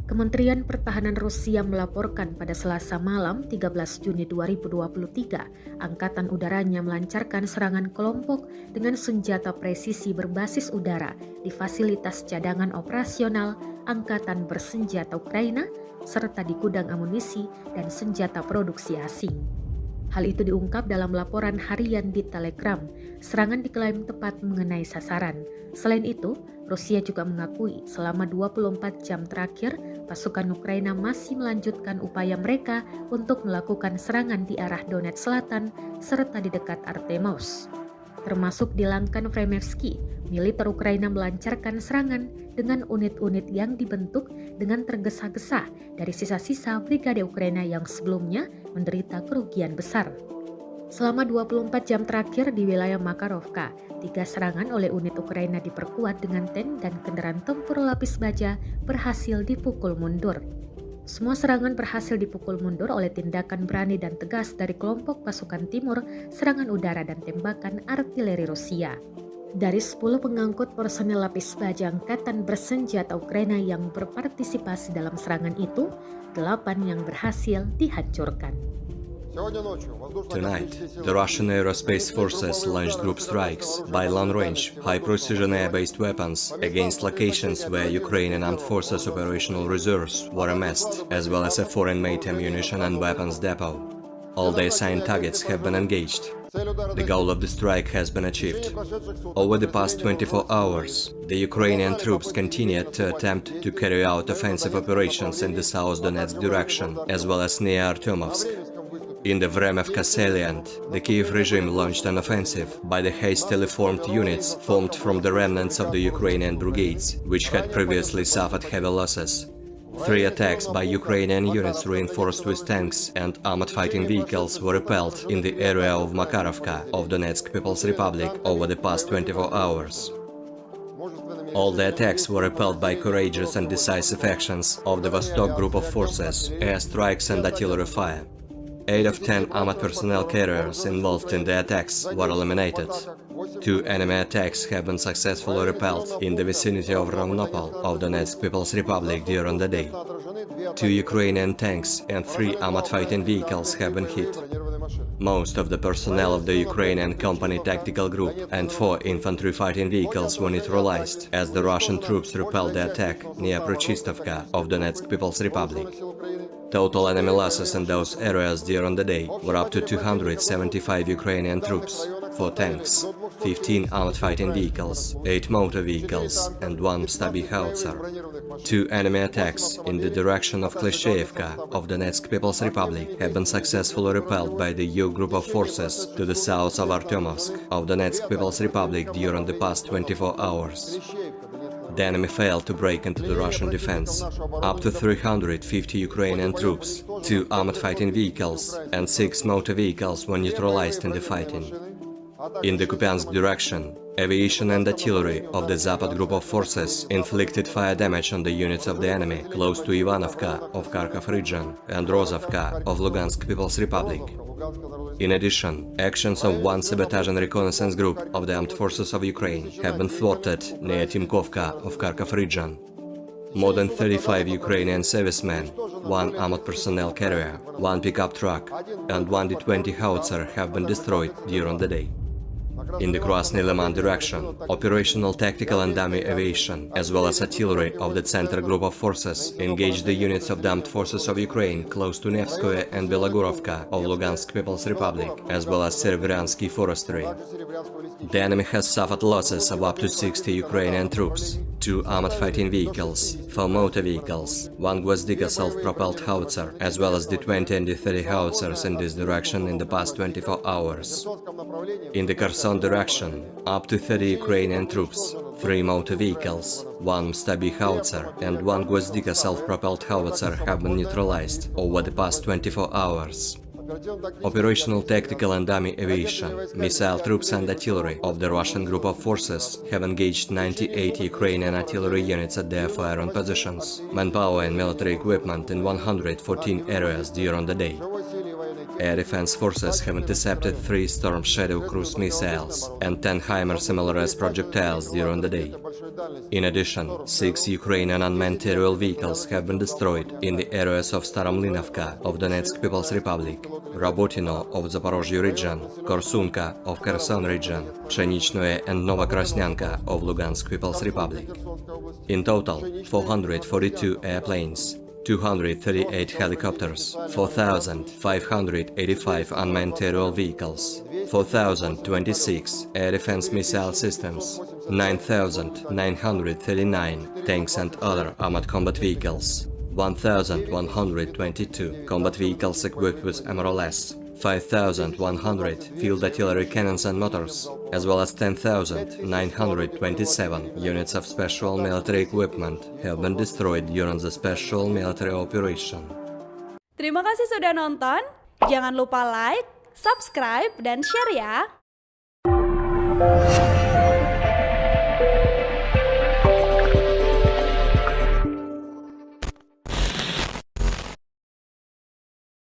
Kementerian Pertahanan Rusia melaporkan pada Selasa malam 13 Juni 2023, Angkatan Udaranya melancarkan serangan kelompok dengan senjata presisi berbasis udara di fasilitas cadangan operasional Angkatan Bersenjata Ukraina, serta di gudang amunisi dan senjata produksi asing. Hal itu diungkap dalam laporan harian di Telegram. Serangan diklaim tepat mengenai sasaran. Selain itu, Rusia juga mengakui selama 24 jam terakhir, pasukan Ukraina masih melanjutkan upaya mereka untuk melakukan serangan di arah Donetsk Selatan serta di dekat Artemovsk. Termasuk di Langkan Vremevsky, Militer Ukraina melancarkan serangan dengan unit-unit yang dibentuk dengan tergesa-gesa dari sisa-sisa brigade Ukraina yang sebelumnya menderita kerugian besar. Selama 24 jam terakhir di wilayah Makarovka, 3 serangan oleh unit Ukraina diperkuat dengan tank dan kendaraan tempur lapis baja berhasil dipukul mundur. Semua serangan berhasil dipukul mundur oleh tindakan berani dan tegas dari kelompok pasukan timur, serangan udara dan tembakan artileri Rusia. Dari 10 pengangkut personel lapis baja Angkatan Bersenjata Ukraina yang berpartisipasi dalam serangan itu, 8 yang berhasil dihancurkan. Tonight, the Russian aerospace forces launched group strikes by long-range, high-precision air-based weapons against locations where Ukrainian armed forces operational reserves were amassed, as well as a foreign-made ammunition and weapons depot. All the assigned targets have been engaged. The goal of the strike has been achieved. Over the past 24 hours, the Ukrainian troops continued to attempt to carry out offensive operations in the South Donetsk direction, as well as near Artemovsk. In the Vremevsky salient, the Kiev regime launched an offensive by the hastily formed units formed from the remnants of the Ukrainian brigades, which had previously suffered heavy losses. 3 attacks by Ukrainian units reinforced with tanks and armored fighting vehicles were repelled in the area of Makarovka of Donetsk People's Republic over the past 24 hours. All the attacks were repelled by courageous and decisive actions of the Vostok group of forces, airstrikes and artillery fire. 8 of 10 armored personnel carriers involved in the attacks were eliminated. 2 enemy attacks have been successfully repelled in the vicinity of Ravnopol of Donetsk People's Republic during the day. 2 Ukrainian tanks and 3 armored fighting vehicles have been hit. Most of the personnel of the Ukrainian company tactical group and 4 infantry fighting vehicles were neutralized as the Russian troops repelled the attack near Prochistovka of Donetsk People's Republic. Total enemy losses in those areas during the day were up to 275 Ukrainian troops, 4 tanks, 15 armored fighting vehicles, 8 motor vehicles and 1 Stabi howitzer. 2 enemy attacks in the direction of Klishchevka of Donetsk People's Republic have been successfully repelled by the U group of forces to the south of Artemovsk of Donetsk People's Republic during the past 24 hours. The enemy failed to break into the Russian defense. Up to 350 Ukrainian troops, 2 armored fighting vehicles and 6 motor vehicles were neutralized in the fighting. In the Kupiansk direction, aviation and artillery of the Zapad group of forces inflicted fire damage on the units of the enemy close to Ivanovka of Kharkov region and Rozovka of Lugansk People's Republic. In addition, actions of 1 sabotage and reconnaissance group of the armed forces of Ukraine have been thwarted near Timkovka of Kharkov region. More than 35 Ukrainian servicemen, 1 armored personnel carrier, 1 pickup truck and 1 D-20 howitzer have been destroyed during the day. In the Krasny Liman direction, operational tactical and dummy aviation, as well as artillery of the Center group of forces, engaged the units of the armed forces of Ukraine close to Nevskoye and Belogorovka of Lugansk People's Republic, as well as Serbyansky forestry. The enemy has suffered losses of up to 60 Ukrainian troops, 2 armored fighting vehicles, 4 motor vehicles, 1 Gwozdika self-propelled howitzer, as well as D-20 and D-30 howitzers in this direction in the past 24 hours. In the Kherson direction, up to 30 Ukrainian troops, 3 motor vehicles, 1 Stabi howitzer and 1 Gwozdika self-propelled howitzer have been neutralized over the past 24 hours. Operational tactical and dummy aviation, missile troops and artillery of the Russian group of forces have engaged 98 Ukrainian artillery units at their firing positions, manpower and military equipment in 114 areas during the day. Air defense forces have intercepted 3 Storm Shadow cruise missiles and 10 HIMARS similar-as projectiles during the day. In addition, 6 Ukrainian unmanned aerial vehicles have been destroyed in the areas of Staromlinovka of Donetsk People's Republic, Rabotino of Zaporozhye region, Korsunka of Kherson region, Pshenichnoye and Novokrasnyanka of Lugansk People's Republic. In total, 442 airplanes, 238 helicopters, 4,585 unmanned aerial vehicles, 4,026 air defense missile systems, 9,939 tanks and other armored combat vehicles, 1,122 combat vehicles equipped with MRLS, 5,100 field artillery cannons and motors, as well as 10,927 units of special military equipment have been destroyed during the special military operation. Terima kasih sudah nonton. Jangan lupa like, subscribe, dan share ya.